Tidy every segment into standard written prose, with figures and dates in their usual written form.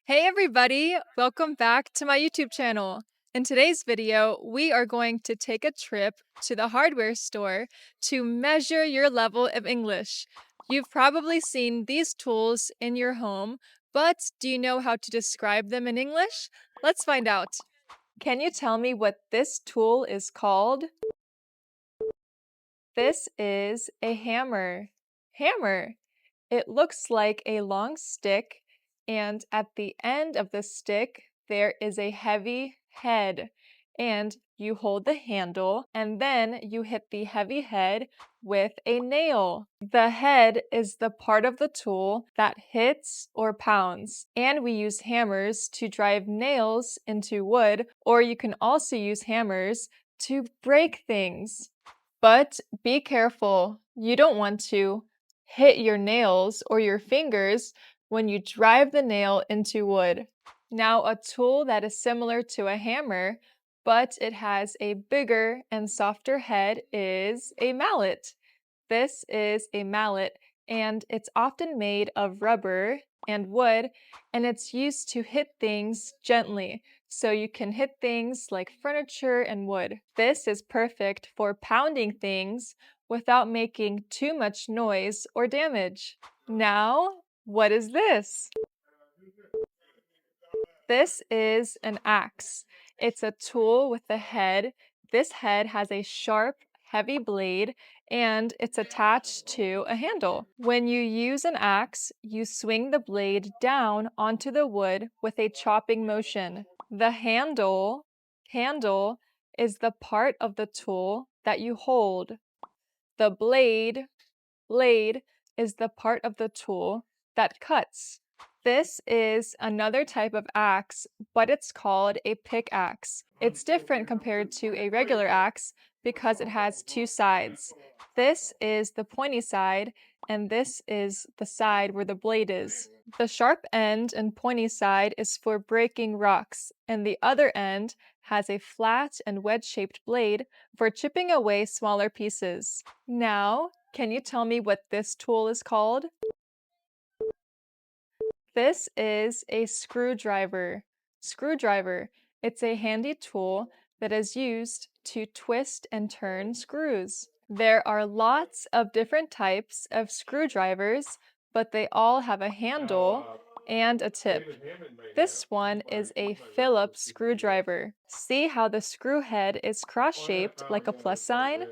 Hey everybody, welcome back to my YouTube channel. In today's video, we are going to take a trip to the hardware store to measure your level of English. You've probably seen these tools in your home, but do you know how to describe them in English? Let's find out. Can you tell me what this tool is called? This is a hammer. Hammer. It looks like a long stick, and at the end of the stick, there is a heavy head. And you hold the handle, and then you hit the heavy head with a nail. The head is the part of the tool that hits or pounds, and we use hammers to drive nails into wood, or you can also use hammers to break things. But be careful, you don't want to hit your nails or your fingers when you drive the nail into wood. Now, a tool that is similar to a hammer, but it has a bigger and softer head is a mallet. This is a mallet, and it's often made of rubber and wood, and it's used to hit things gently. So you can hit things like furniture and wood. This is perfect for pounding things without making too much noise or damage. Now, what is this? This is an axe. It's a tool with a head. This head has a sharp, heavy blade, and it's attached to a handle. When you use an axe, you swing the blade down onto the wood with a chopping motion. The handle is the part of the tool that you hold. The blade is the part of the tool that cuts. This is another type of axe, but it's called a pickaxe. It's different compared to a regular axe because it has two sides. This is the pointy side, and this is the side where the blade is. The sharp end and pointy side is for breaking rocks, and the other end has a flat and wedge-shaped blade for chipping away smaller pieces. Now, can you tell me what this tool is called? This is a screwdriver. Screwdriver. It's a handy tool that is used to twist and turn screws. There are lots of different types of screwdrivers, but they all have a handle and a tip. This one is a Phillips screwdriver. See how the screw head is cross-shaped like a plus sign?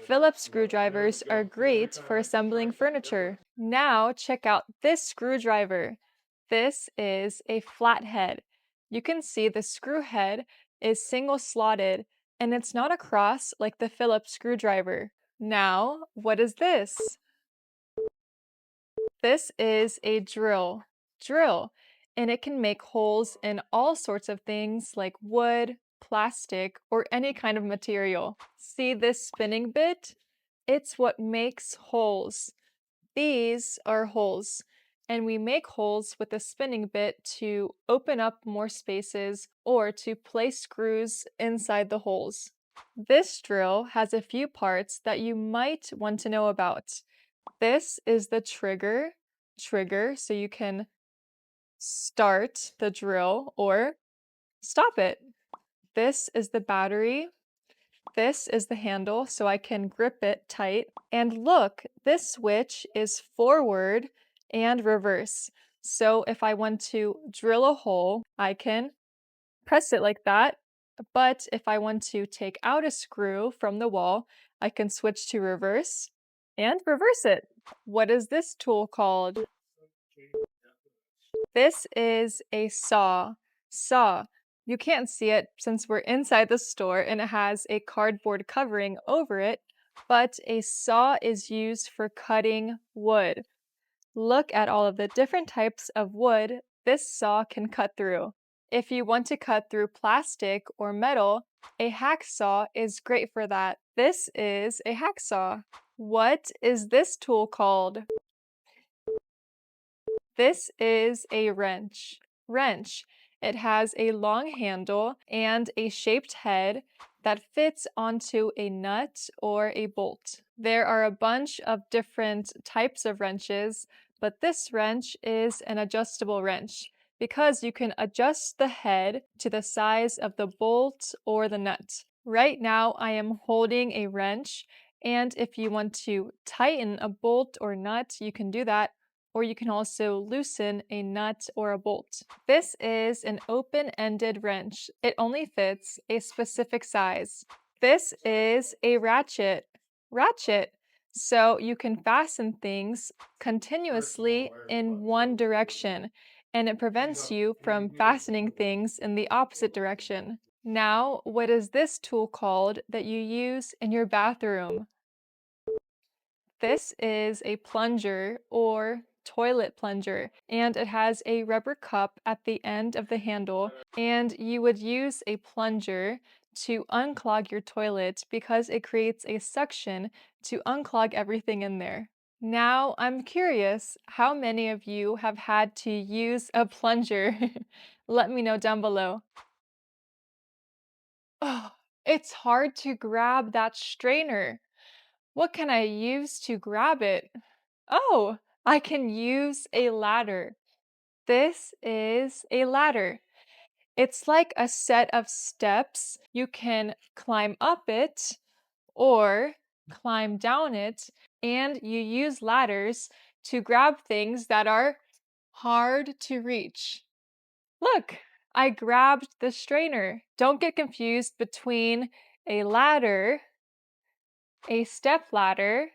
Phillips screwdrivers are great for assembling furniture. Now check out this screwdriver. This is a flathead. You can see the screw head is single slotted and it's not a cross like the Phillips screwdriver. Now, what is this? This is a drill, and it can make holes in all sorts of things like wood, plastic, or any kind of material. See this spinning bit? It's what makes holes. These are holes, and we make holes with a spinning bit to open up more spaces or to place screws inside the holes. This drill has a few parts that you might want to know about. This is the trigger, so you can start the drill or stop it. This is the battery. This is the handle, so I can grip it tight. And look, this switch is forward and reverse. So if I want to drill a hole, I can press it like that. But if I want to take out a screw from the wall, I can switch to reverse and reverse it. What is this tool called? This is a saw. Saw. You can't see it since we're inside the store and it has a cardboard covering over it, but a saw is used for cutting wood. Look at all of the different types of wood this saw can cut through. If you want to cut through plastic or metal, a hacksaw is great for that. This is a hacksaw. What is this tool called? This is a wrench. Wrench. It has a long handle and a shaped head that fits onto a nut or a bolt. There are a bunch of different types of wrenches, but this wrench is an adjustable wrench. because you can adjust the head to the size of the bolt or the nut. Right now, I am holding a wrench, and if you want to tighten a bolt or nut, you can do that, or you can also loosen a nut or a bolt. This is an open-ended wrench. It only fits a specific size. This is a ratchet. Ratchet. So you can fasten things continuously in one direction, and it prevents you from fastening things in the opposite direction. Now, what is this tool called that you use in your bathroom? This is a plunger or toilet plunger, and it has a rubber cup at the end of the handle, and you would use a plunger to unclog your toilet because it creates a suction to unclog everything in there. Now, I'm curious, how many of you have had to use a plunger? Let me know down below. Oh, it's hard to grab that strainer. What can I use to grab it? Oh, I can use a ladder. This is a ladder. It's like a set of steps. You can climb up it or climb down it, and you use ladders to grab things that are hard to reach. Look, I grabbed the strainer. Don't get confused between a ladder, a step ladder,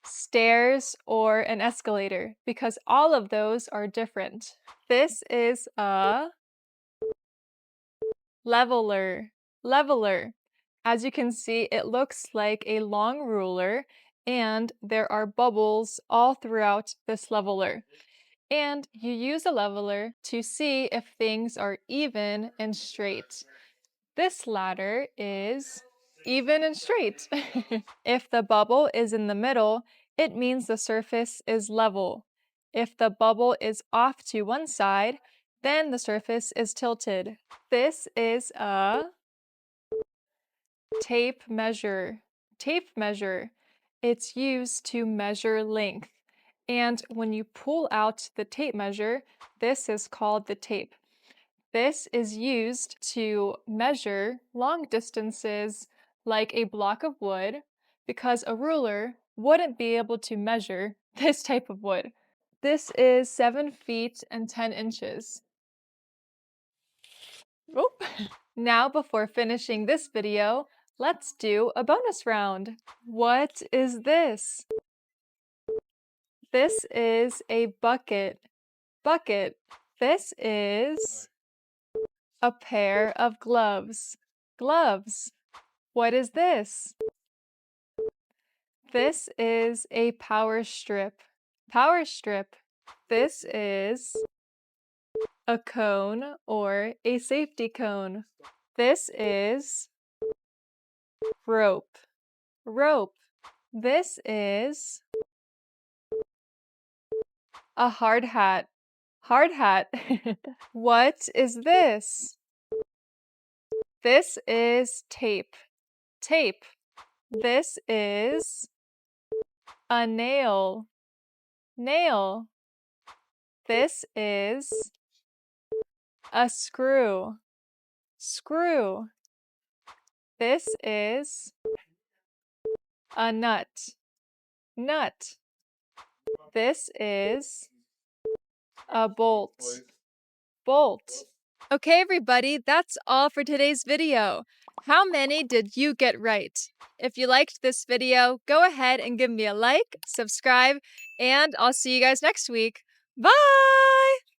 stairs, or an escalator, because all of those are different. This is a leveler. Leveler. As you can see, it looks like a long ruler, and there are bubbles all throughout this leveler. And you use a leveler to see if things are even and straight. This ladder is even and straight. If the bubble is in the middle, it means the surface is level. If the bubble is off to one side, then the surface is tilted. This is a tape measure. Tape measure. It's used to measure length. And when you pull out the tape measure, this is called the tape. This is used to measure long distances like a block of wood, because a ruler wouldn't be able to measure this type of wood. This is 7 feet and 10 inches. Oop. Now, before finishing this video, let's do a bonus round. What is this? This is a bucket. Bucket. This is a pair of gloves. Gloves. What is this? This is a power strip. Power strip. This is a cone or a safety cone. This is rope. Rope. This is a hard hat. Hard hat. What is this? This is tape. Tape. This is a nail. Nail. This is a screw. Screw. This is a nut. Nut. This is a bolt. Bolt. Okay, everybody, that's all for today's video. How many did you get right? If you liked this video, go ahead and give me a like, subscribe, and I'll see you guys next week. Bye!